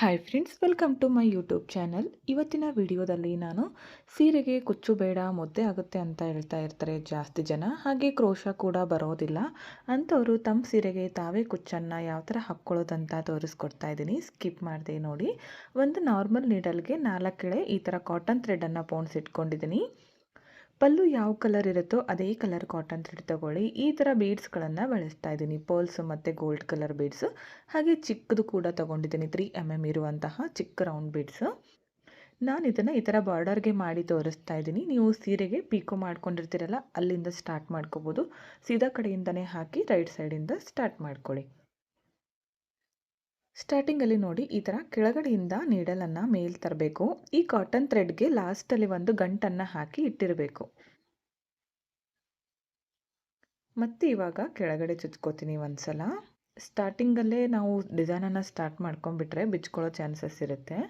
Hi friends, welcome to my YouTube channel. ಇವತ್ತಿನ ವಿಡಿಯೋದಲ್ಲಿ ನಾನು ಸೀರೆಗೆ ಕುಚ್ಚು ಬೇಡ ಮುದ್ದೆ ಆಗುತ್ತೆ ಅಂತ ಹೇಳ್ತಾ ಇರ್ತಾರೆ ಜಾಸ್ತಿ ಜನ. ಹಾಗೆ ಕ್ರೋಶ ಕೂಡ ಬರೋದಿಲ್ಲ ಅಂಥವರು ತಮ್ಮ ಸೀರೆಗೆ ತಾವೇ ಕುಚ್ಚನ್ನು ಯಾವ ಥರ ಹಾಕ್ಕೊಳ್ಳೋದಂತ ತೋರಿಸ್ಕೊಡ್ತಾ ಇದ್ದೀನಿ. ಸ್ಕಿಪ್ ಮಾಡಿದೆ ನೋಡಿ. ಒಂದು ನಾರ್ಮಲ್ ನೀಡಲ್ಗೆ 4 ಎಳೆ ಈ ಥರ ಕಾಟನ್ ಥ್ರೆಡನ್ನು ಪೋಣಿಸಿಟ್ಕೊಂಡಿದ್ದೀನಿ. ಪಲ್ಲು ಯಾವ ಕಲರ್ ಇರುತ್ತೋ ಅದೇ ಕಲರ್ ಕಾಟನ್ ಥ್ರೆಡ್ ತಗೊಳ್ಳಿ. ಈ ಥರ ಬೀಡ್ಸ್ಗಳನ್ನು ಬಳಸ್ತಾ ಇದ್ದೀನಿ, ಪರ್ಲ್ಸು ಮತ್ತು ಗೋಲ್ಡ್ ಕಲರ್ ಬೀಡ್ಸು. ಹಾಗೆ ಚಿಕ್ಕದು ಕೂಡ ತೊಗೊಂಡಿದ್ದೀನಿ, 3mm ಇರುವಂತಹ ಚಿಕ್ಕ ರೌಂಡ್ ಬೀಡ್ಸು. ನಾನು ಇದನ್ನು ಈ ಥರ ಬಾರ್ಡರ್ಗೆ ಮಾಡಿ ತೋರಿಸ್ತಾ ಇದ್ದೀನಿ. ನೀವು ಸೀರೆಗೆ ಪೀಕೋ ಮಾಡ್ಕೊಂಡಿರ್ತೀರಲ್ಲ, ಅಲ್ಲಿಂದ ಸ್ಟಾರ್ಟ್ ಮಾಡ್ಕೋಬೋದು. ಸೀದಾ ಕಡೆಯಿಂದನೇ ಹಾಕಿ ರೈಟ್ ಸೈಡಿಂದ ಸ್ಟಾರ್ಟ್ ಮಾಡ್ಕೊಳ್ಳಿ. ಸ್ಟಾರ್ಟಿಂಗಲ್ಲಿ ನೋಡಿ ಈ ಥರ ಕೆಳಗಡೆಯಿಂದ ನೀಡಲನ್ನು ಮೇಲ್ ತರಬೇಕು. ಈ ಕಾಟನ್ ಥ್ರೆಡ್ಗೆ ಲಾಸ್ಟಲ್ಲಿ ಒಂದು ಗಂಟನ್ನು ಹಾಕಿ ಇಟ್ಟಿರಬೇಕು. ಮತ್ತೆ ಇವಾಗ ಕೆಳಗಡೆ ಚುಚ್ಕೋತೀನಿ ಒಂದ್ಸಲ. ಸ್ಟಾರ್ಟಿಂಗಲ್ಲೇ ನಾವು ಡಿಸೈನನ್ನು ಸ್ಟಾರ್ಟ್ ಮಾಡ್ಕೊಂಡ್ಬಿಟ್ರೆ ಬಿಚ್ಕೊಳ್ಳೋ ಚಾನ್ಸಸ್ ಇರುತ್ತೆ.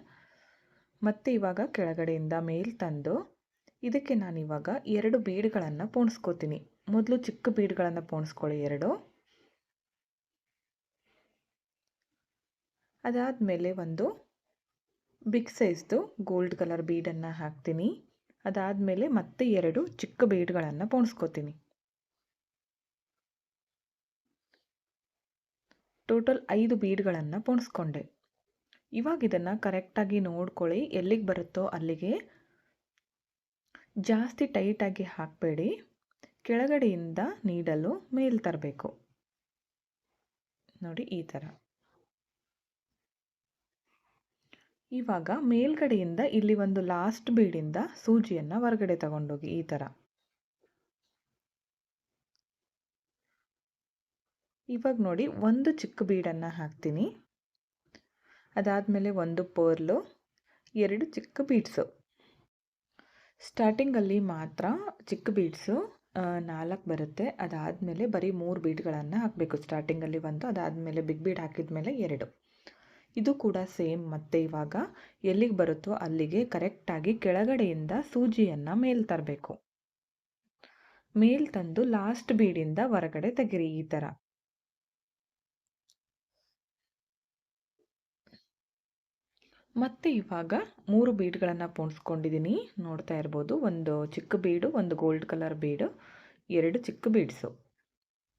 ಮತ್ತೆ ಇವಾಗ ಕೆಳಗಡೆಯಿಂದ ಮೇಲ್ ತಂದು ಇದಕ್ಕೆ ನಾನಿವಾಗ 2 ಬೀಡ್ಗಳನ್ನು ಪೋಣಿಸ್ಕೋತೀನಿ. ಮೊದಲು ಚಿಕ್ಕ ಬೀಡ್ಗಳನ್ನು ಪೋಣಿಸ್ಕೊಳ್ಳಿ 2. ಅದಾದಮೇಲೆ ಒಂದು ಬಿಗ್ ಸೈಜ್ದು ಗೋಲ್ಡ್ ಕಲರ್ ಬೀಡನ್ನು ಹಾಕ್ತೀನಿ. ಅದಾದಮೇಲೆ ಮತ್ತೆ 2 ಚಿಕ್ಕ ಬೀಡ್ಗಳನ್ನು ಪೋಣಿಸ್ಕೋತೀನಿ. ಟೋಟಲ್ 5 ಬೀಡ್ಗಳನ್ನು ಪೋಣಿಸ್ಕೊಂಡೆ. ಇವಾಗ ಇದನ್ನು ಕರೆಕ್ಟಾಗಿ ನೋಡ್ಕೊಳ್ಳಿ, ಎಲ್ಲಿಗೆ ಬರುತ್ತೋ ಅಲ್ಲಿಗೆ. ಜಾಸ್ತಿ ಟೈಟಾಗಿ ಹಾಕಬೇಡಿ. ಕೆಳಗಡೆಯಿಂದ ನೀಡಲು ಮೇಲ್ ತರಬೇಕು. ನೋಡಿ ಈ ಥರ. ಇವಾಗ ಮೇಲ್ಗಡೆಯಿಂದ ಇಲ್ಲಿ ಒಂದು ಲಾಸ್ಟ್ ಬೀಡಿಂದ ಸೂಜಿಯನ್ನು ಹೊರಗಡೆ ತಗೊಂಡೋಗಿ ಈ ಥರ. ಇವಾಗ ನೋಡಿ ಒಂದು ಚಿಕ್ಕ ಬೀಡನ್ನು ಹಾಕ್ತೀನಿ. ಅದಾದಮೇಲೆ ಒಂದು ಪರ್ಲು, 2 ಚಿಕ್ಕ ಬೀಡ್ಸು. ಸ್ಟಾರ್ಟಿಂಗಲ್ಲಿ ಮಾತ್ರ ಚಿಕ್ಕ ಬೀಡ್ಸು 4 ಬರುತ್ತೆ. ಅದಾದಮೇಲೆ ಬರೀ 3 ಬೀಡ್ಗಳನ್ನು ಹಾಕಬೇಕು. ಸ್ಟಾರ್ಟಿಂಗಲ್ಲಿ ಒಂದು, ಅದಾದಮೇಲೆ ಬಿಗ್ ಬೀಡ್ ಹಾಕಿದ ಮೇಲೆ 2. ಇದು ಕೂಡ ಸೇಮ್. ಮತ್ತೆ ಇವಾಗ ಎಲ್ಲಿಗೆ ಬರುತ್ತೋ ಅಲ್ಲಿಗೆ ಕರೆಕ್ಟಾಗಿ ಕೆಳಗಡೆಯಿಂದ ಸೂಜಿಯನ್ನು ಮೇಲ್ ತರಬೇಕು. ಮೇಲ್ ತಂದು ಲಾಸ್ಟ್ ಬೀಡಿಂದ ಹೊರಗಡೆ ತೆಗಿರಿ ಈ ಥರ. ಮತ್ತೆ ಇವಾಗ 3 ಬೀಡ್ಗಳನ್ನು ಪೋಣಿಸ್ಕೊಂಡಿದ್ದೀನಿ, ನೋಡ್ತಾ ಇರ್ಬೋದು. ಒಂದು ಚಿಕ್ಕ ಬೀಡು, ಒಂದು ಗೋಲ್ಡ್ ಕಲರ್ ಬೀಡು, 2 ಚಿಕ್ಕ ಬೀಡ್ಸು.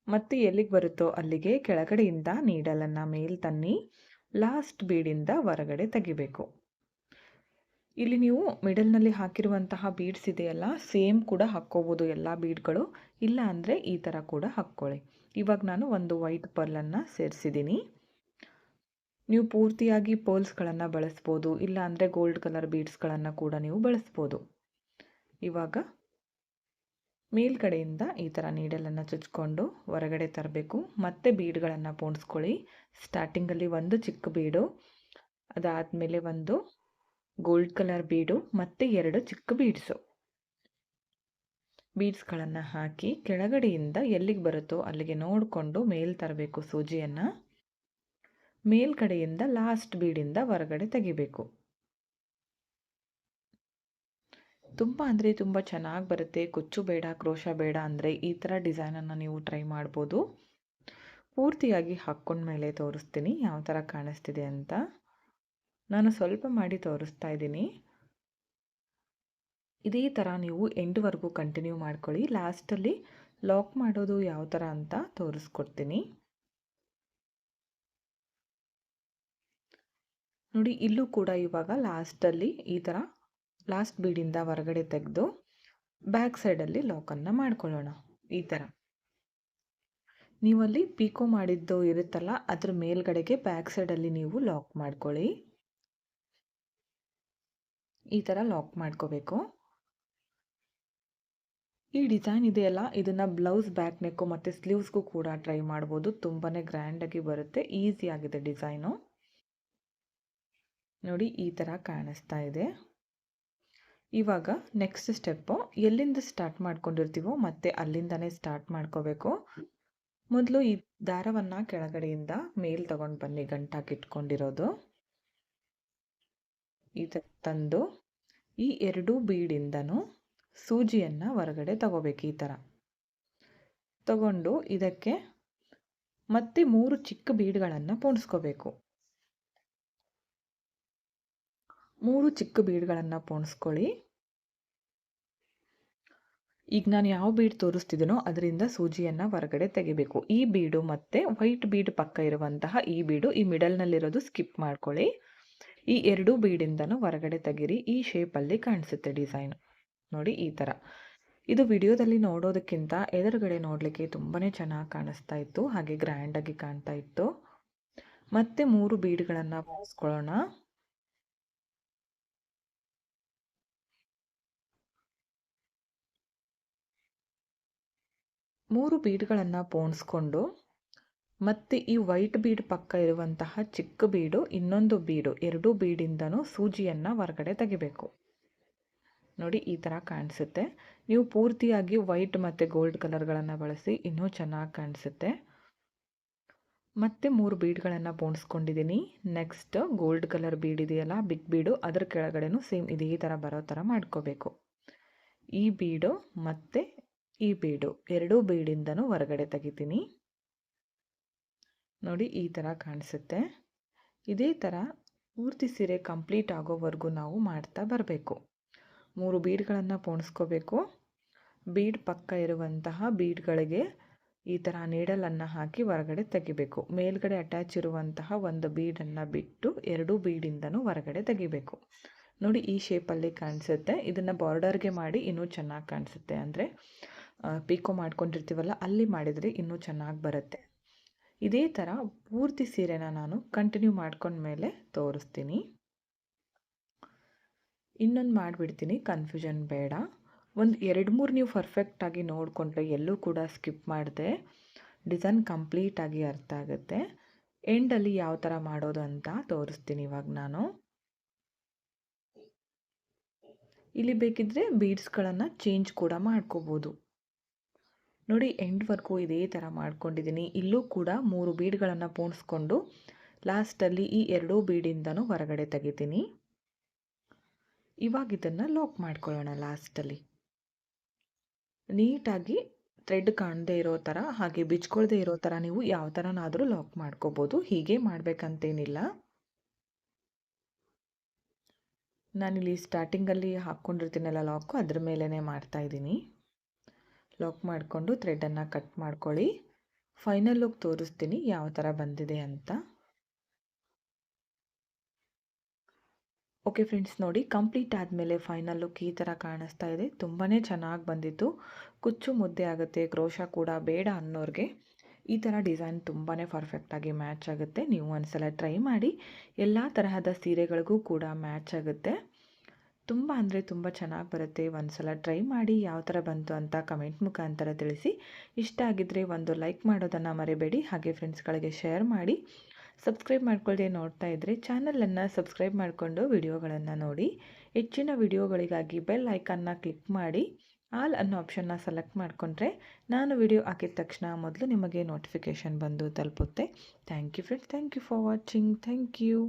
ಮತ್ತೆ ಎಲ್ಲಿಗೆ ಬರುತ್ತೋ ಅಲ್ಲಿಗೆ ಕೆಳಗಡೆಯಿಂದ ನೀಡಲನ್ನು ಮೇಲ್ ತನ್ನಿ, ಲಾಸ್ಟ್ ಬೀಡಿಂದ ಹೊರಗಡೆ ತೆಗಿಬೇಕು. ಇಲ್ಲಿ ನೀವು ಮಿಡಲ್ನಲ್ಲಿ ಹಾಕಿರುವಂತಹ ಬೀಡ್ಸ್ ಇದೆಯಲ್ಲ, ಸೇಮ್ ಕೂಡ ಹಾಕ್ಕೋಬೋದು ಎಲ್ಲ ಬೀಡ್ಗಳು. ಇಲ್ಲ ಅಂದರೆ ಈ ಥರ ಕೂಡ ಹಾಕ್ಕೊಳ್ಳಿ. ಇವಾಗ ನಾನು ಒಂದು ವೈಟ್ ಪರ್ಲನ್ನು ಸೇರಿಸಿದ್ದೀನಿ. ನೀವು ಪೂರ್ತಿಯಾಗಿ ಪರ್ಲ್ಸ್ಗಳನ್ನು ಬಳಸ್ಬೋದು, ಇಲ್ಲ ಅಂದರೆ ಗೋಲ್ಡ್ ಕಲರ್ ಬೀಡ್ಸ್ಗಳನ್ನು ಕೂಡ ನೀವು ಬಳಸ್ಬೋದು. ಇವಾಗ ಮೇಲ್ಗಡೆಯಿಂದ ಈ ಥರ ನೀಡಲನ್ನು ಚುಚ್ಕೊಂಡು ಹೊರಗಡೆ ತರಬೇಕು. ಮತ್ತೆ ಬೀಡ್ಗಳನ್ನು ಪೋಣಿಸ್ಕೊಳ್ಳಿ. ಸ್ಟಾರ್ಟಿಂಗಲ್ಲಿ ಒಂದು ಚಿಕ್ಕ ಬೀಡು, ಅದಾದಮೇಲೆ ಒಂದು ಗೋಲ್ಡ್ ಕಲರ್ ಬೀಡು, ಮತ್ತೆ 2 ಚಿಕ್ಕ ಬೀಡ್ಸು. ಬೀಡ್ಸ್ಗಳನ್ನು ಹಾಕಿ ಕೆಳಗಡೆಯಿಂದ ಎಲ್ಲಿಗೆ ಬರುತ್ತೋ ಅಲ್ಲಿಗೆ ನೋಡಿಕೊಂಡು ಮೇಲ್ ತರಬೇಕು ಸೂಜಿಯನ್ನು. ಮೇಲ್ಗಡೆಯಿಂದ ಲಾಸ್ಟ್ ಬೀಡಿಂದ ಹೊರಗಡೆ ತೆಗಿಬೇಕು. ತುಂಬ ಅಂದರೆ ತುಂಬ ಚೆನ್ನಾಗಿ ಬರುತ್ತೆ. ಕುಚ್ಚು ಬೇಡ ಕ್ರೋಶ ಬೇಡ ಅಂದರೆ ಈ ಥರ ಡಿಸೈನನ್ನು ನೀವು ಟ್ರೈ ಮಾಡ್ಬೋದು. ಪೂರ್ತಿಯಾಗಿ ಹಾಕ್ಕೊಂಡ್ಮೇಲೆ ತೋರಿಸ್ತೀನಿ ಯಾವ ಥರ ಕಾಣಿಸ್ತಿದೆ ಅಂತ. ನಾನು ಸ್ವಲ್ಪ ಮಾಡಿ ತೋರಿಸ್ತಾ ಇದ್ದೀನಿ. ಇದೇ ಥರ ನೀವು ಎಂಡ್ವರೆಗೂ ಕಂಟಿನ್ಯೂ ಮಾಡ್ಕೊಳ್ಳಿ. ಲಾಸ್ಟಲ್ಲಿ ಲಾಕ್ ಮಾಡೋದು ಯಾವ ಥರ ಅಂತ ತೋರಿಸ್ಕೊಡ್ತೀನಿ. ನೋಡಿ ಇಲ್ಲೂ ಕೂಡ ಇವಾಗ ಲಾಸ್ಟಲ್ಲಿ ಈ ಥರ ಲಾಸ್ಟ್ ಬೀಡಿಂದ ಹೊರಗಡೆ ತೆಗೆದು ಬ್ಯಾಕ್ ಸೈಡಲ್ಲಿ ಲಾಕನ್ನು ಮಾಡ್ಕೊಳ್ಳೋಣ ಈ ಥರ. ನೀವಲ್ಲಿ ಪೀಕೋ ಮಾಡಿದ್ದು ಇರುತ್ತಲ್ಲ, ಅದ್ರ ಮೇಲ್ಗಡೆಗೆ ಬ್ಯಾಕ್ ಸೈಡಲ್ಲಿ ನೀವು ಲಾಕ್ ಮಾಡ್ಕೊಳ್ಳಿ. ಈ ಥರ ಲಾಕ್ ಮಾಡ್ಕೋಬೇಕು. ಈ ಡಿಸೈನ್ ಇದೆಯಲ್ಲ, ಇದನ್ನು ಬ್ಲೌಸ್ ಬ್ಯಾಕ್ ನೆಕ್ಕು ಮತ್ತು ಸ್ಲೀವ್ಸ್ಗೂ ಕೂಡ ಟ್ರೈ ಮಾಡ್ಬೋದು. ತುಂಬಾ ಗ್ರ್ಯಾಂಡಾಗಿ ಬರುತ್ತೆ, ಈಸಿಯಾಗಿದೆ ಡಿಸೈನು. ನೋಡಿ ಈ ಥರ ಕಾಣಿಸ್ತಾ ಇದೆ. ಇವಾಗ ನೆಕ್ಸ್ಟ್ ಸ್ಟೆಪ್ಪು, ಎಲ್ಲಿಂದ ಸ್ಟಾರ್ಟ್ ಮಾಡ್ಕೊಂಡಿರ್ತೀವೋ ಮತ್ತೆ ಅಲ್ಲಿಂದನೇ ಸ್ಟಾರ್ಟ್ ಮಾಡ್ಕೋಬೇಕು. ಮೊದಲು ಈ ದಾರವನ್ನು ಕೆಳಗಡೆಯಿಂದ ಮೇಲ್ ತಗೊಂಡು ಬನ್ನಿ, ಗಂಟಾಕಿಟ್ಕೊಂಡಿರೋದು ಈ ಥರ ತಂದು ಈ 2 ಬೀಡಿಂದನೂ ಸೂಜಿಯನ್ನು ಹೊರಗಡೆ ತಗೋಬೇಕು ಈ ಥರ ತಗೊಂಡು ಇದಕ್ಕೆ ಮತ್ತೆ 3 ಚಿಕ್ಕ ಬೀಡ್ಗಳನ್ನು ಪೋಣಿಸ್ಕೋಬೇಕು. 3 ಚಿಕ್ಕ ಬೀಡ್ಗಳನ್ನು ಪೋಣಿಸ್ಕೊಳ್ಳಿ. ಈಗ ನಾನು ಯಾವ ಬೀಡ್ ತೋರಿಸ್ತಿದ್ದೀನೋ ಅದರಿಂದ ಸೂಜಿಯನ್ನು ಹೊರಗಡೆ ತೆಗಿಬೇಕು. ಈ ಬೀಡು ಮತ್ತು ವೈಟ್ ಬೀಡ್ ಪಕ್ಕ ಇರುವಂತಹ ಈ ಬೀಡು, ಈ ಮಿಡಲ್ನಲ್ಲಿರೋದು ಸ್ಕಿಪ್ ಮಾಡ್ಕೊಳ್ಳಿ. ಈ 2 ಬೀಡಿಂದನೂ ಹೊರಗಡೆ ತೆಗೀರಿ. ಈ ಶೇಪಲ್ಲಿ ಕಾಣಿಸುತ್ತೆ ಡಿಸೈನ್ ನೋಡಿ, ಈ ಥರ. ಇದು ವಿಡಿಯೋದಲ್ಲಿ ನೋಡೋದಕ್ಕಿಂತ ಎದುರುಗಡೆ ನೋಡಲಿಕ್ಕೆ ತುಂಬಾ ಚೆನ್ನಾಗಿ ಕಾಣಿಸ್ತಾ ಇತ್ತು, ಹಾಗೆ ಗ್ರ್ಯಾಂಡಾಗಿ ಕಾಣ್ತಾ ಇತ್ತು. ಮತ್ತೆ 3 ಬೀಡ್ಗಳನ್ನು ಪೋಣಿಸ್ಕೊಳ್ಳೋಣ. 3 ಬೀಡ್ಗಳನ್ನು ಪೋಣಿಸ್ಕೊಂಡು ಮತ್ತೆ ಈ ವೈಟ್ ಬೀಡ್ ಪಕ್ಕ ಇರುವಂತಹ ಚಿಕ್ಕ ಬೀಡು, ಇನ್ನೊಂದು ಬೀಡು, 2 ಬೀಡಿಂದನೂ ಸೂಜಿಯನ್ನು ಹೊರಗಡೆ ತೆಗಿಬೇಕು. ನೋಡಿ, ಈ ಥರ ಕಾಣಿಸುತ್ತೆ. ನೀವು ಪೂರ್ತಿಯಾಗಿ ವೈಟ್ ಮತ್ತು ಗೋಲ್ಡ್ ಕಲರ್ಗಳನ್ನು ಬಳಸಿ ಇನ್ನೂ ಚೆನ್ನಾಗಿ ಕಾಣಿಸುತ್ತೆ. ಮತ್ತೆ 3 ಬೀಡ್ಗಳನ್ನು ಪೋಣಿಸ್ಕೊಂಡಿದ್ದೀನಿ. ನೆಕ್ಸ್ಟ್ ಗೋಲ್ಡ್ ಕಲರ್ ಬೀಡ್ ಇದೆಯಲ್ಲ, ಬಿಗ್ ಬೀಡು, ಅದರ ಕೆಳಗಡೆನೂ ಸೇಮ್ ಇದೇ ಥರ ಬರೋ ಥರ ಮಾಡ್ಕೋಬೇಕು. ಈ ಬೀಡು ಮತ್ತು ಈ ಬೀಡು 2 ಬೀಡಿಂದನೂ ಹೊರಗಡೆ ತೆಗಿತೀನಿ. ನೋಡಿ, ಈ ಥರ ಕಾಣಿಸುತ್ತೆ. ಇದೇ ಥರ ಪೂರ್ತಿ ಸೀರೆ ಕಂಪ್ಲೀಟ್ ಆಗೋವರೆಗೂ ನಾವು ಮಾಡ್ತಾ ಬರಬೇಕು. 3 ಬೀಡ್ಗಳನ್ನು ಪೋಣಿಸ್ಕೋಬೇಕು. ಬೀಡ್ ಪಕ್ಕ ಇರುವಂತಹ ಬೀಡ್ಗಳಿಗೆ ಈ ಥರ ನೀಡಲನ್ನು ಹಾಕಿ ಹೊರಗಡೆ ತೆಗಿಬೇಕು. ಮೇಲ್ಗಡೆ ಅಟ್ಯಾಚ್ ಇರುವಂತಹ ಒಂದು ಬೀಡನ್ನು ಬಿಟ್ಟು 2 ಬೀಡಿಂದನೂ ಹೊರಗಡೆ ತೆಗಿಬೇಕು. ನೋಡಿ, ಈ ಶೇಪಲ್ಲಿ ಕಾಣಿಸುತ್ತೆ. ಇದನ್ನು ಬಾರ್ಡರ್ಗೆ ಮಾಡಿ ಇನ್ನೂ ಚೆನ್ನಾಗಿ ಕಾಣಿಸುತ್ತೆ. ಅಂದರೆ ಪೀಕೋ ಮಾಡ್ಕೊಂಡಿರ್ತೀವಲ್ಲ, ಅಲ್ಲಿ ಮಾಡಿದರೆ ಇನ್ನೂ ಚೆನ್ನಾಗಿ ಬರುತ್ತೆ. ಇದೇ ಥರ ಪೂರ್ತಿ ಸೀರೆನ ನಾನು ಕಂಟಿನ್ಯೂ ಮಾಡ್ಕೊಂಡ್ಮೇಲೆ ತೋರಿಸ್ತೀನಿ. ಇನ್ನೊಂದು ಮಾಡಿಬಿಡ್ತೀನಿ, ಕನ್ಫ್ಯೂಷನ್ ಬೇಡ. ಒಂದು 2-3 ನೀವು ಪರ್ಫೆಕ್ಟಾಗಿ ನೋಡಿಕೊಂಡ್ರೆ, ಎಲ್ಲೂ ಕೂಡ ಸ್ಕಿಪ್ ಮಾಡದೆ ಡಿಸೈನ್ ಕಂಪ್ಲೀಟಾಗಿ ಅರ್ಥ ಆಗುತ್ತೆ. ಎಂಡಲ್ಲಿ ಯಾವ ಥರ ಮಾಡೋದು ಅಂತ ತೋರಿಸ್ತೀನಿ ಇವಾಗ ನಾನು. ಇಲ್ಲಿ ಬೇಕಿದ್ದರೆ ಬೀಡ್ಸ್ಗಳನ್ನು ಚೇಂಜ್ ಕೂಡ ಮಾಡ್ಕೋಬೋದು. ನೋಡಿ, ಎಂಡ್ವರೆಗೂ ಇದೇ ಥರ ಮಾಡ್ಕೊಂಡಿದ್ದೀನಿ. ಇಲ್ಲೂ ಕೂಡ 3 ಬೀಡ್ಗಳನ್ನು ಪೋಣಿಸ್ಕೊಂಡು ಲಾಸ್ಟಲ್ಲಿ ಈ 2 ಬೀಡಿಂದನೂ ಹೊರಗಡೆ ತೆಗಿತೀನಿ. ಇವಾಗ ಇದನ್ನು ಲಾಕ್ ಮಾಡ್ಕೊಳ್ಳೋಣ. ಲಾಸ್ಟಲ್ಲಿ ನೀಟಾಗಿ ಥ್ರೆಡ್ ಕಾಣದೇ ಇರೋ ಥರ, ಹಾಗೆ ಬಿಚ್ಕೊಳ್ದೇ ಇರೋ ಥರ ನೀವು ಯಾವ ಥರನಾದರೂ ಲಾಕ್ ಮಾಡ್ಕೋಬೋದು. ಹೀಗೆ ಮಾಡಬೇಕಂತೇನಿಲ್ಲ. ನಾನಿಲ್ಲಿ ಸ್ಟಾರ್ಟಿಂಗಲ್ಲಿ ಹಾಕ್ಕೊಂಡಿರ್ತೀನಲ್ಲ ಲಾಕು, ಅದ್ರ ಮೇಲೇ ಮಾಡ್ತಾಯಿದ್ದೀನಿ. ಲಾಕ್ ಮಾಡಿಕೊಂಡು ಥ್ರೆಡನ್ನು ಕಟ್ ಮಾಡ್ಕೊಳ್ಳಿ. ಫೈನಲ್ ಲುಕ್ ತೋರಿಸ್ತೀನಿ ಯಾವ ಥರ ಬಂದಿದೆ ಅಂತ. ಓಕೆ ಫ್ರೆಂಡ್ಸ್, ನೋಡಿ, ಕಂಪ್ಲೀಟ್ ಆದಮೇಲೆ ಫೈನಲ್ ಲುಕ್ ಈ ಥರ ಕಾಣಿಸ್ತಾ ಇದೆ. ತುಂಬಾ ಚೆನ್ನಾಗಿ ಬಂದಿತ್ತು. ಕುಚ್ಚು ಮುದ್ದೆ ಆಗುತ್ತೆ, ಕ್ರೋಶ ಕೂಡ ಬೇಡ ಅನ್ನೋರಿಗೆ ಈ ಥರ ಡಿಸೈನ್ ತುಂಬಾ ಪರ್ಫೆಕ್ಟಾಗಿ ಮ್ಯಾಚ್ ಆಗುತ್ತೆ. ನೀವು ಒಂದ್ಸಲ ಟ್ರೈ ಮಾಡಿ. ಎಲ್ಲ ತರಹದ ಸೀರೆಗಳಿಗೂ ಕೂಡ ಮ್ಯಾಚ್ ಆಗುತ್ತೆ. ತುಂಬ ಅಂದರೆ ತುಂಬ ಚೆನ್ನಾಗಿ ಬರುತ್ತೆ. ಒಂದ್ಸಲ ಟ್ರೈ ಮಾಡಿ. ಯಾವ ಥರ ಬಂತು ಅಂತ ಕಮೆಂಟ್ ಮುಖಾಂತರ ತಿಳಿಸಿ. ಇಷ್ಟ ಆಗಿದ್ದರೆ ಒಂದು ಲೈಕ್ ಮಾಡೋದನ್ನು ಮರಿಬೇಡಿ. ಹಾಗೆ ಫ್ರೆಂಡ್ಸ್ಗಳಿಗೆ ಶೇರ್ ಮಾಡಿ. ಸಬ್ಸ್ಕ್ರೈಬ್ ಮಾಡ್ಕೊಳ್ಳದೆ ನೋಡ್ತಾ ಇದ್ದರೆ ಚಾನಲನ್ನು ಸಬ್ಸ್ಕ್ರೈಬ್ ಮಾಡಿಕೊಂಡು ವಿಡಿಯೋಗಳನ್ನು ನೋಡಿ. ಹೆಚ್ಚಿನ ವಿಡಿಯೋಗಳಿಗಾಗಿ ಬೆಲ್ ಐಕಾನ್ನ ಕ್ಲಿಕ್ ಮಾಡಿ ಆಲ್ ಅನ್ನೋ ಆಪ್ಷನ್ನ ಸೆಲೆಕ್ಟ್ ಮಾಡಿಕೊಂಡ್ರೆ ನಾನು ವಿಡಿಯೋ ಹಾಕಿದ ತಕ್ಷಣ ಮೊದಲು ನಿಮಗೆ ನೋಟಿಫಿಕೇಷನ್ ಬಂದು ತಲುಪುತ್ತೆ. Thank you friends. Thank you for watching. Thank you.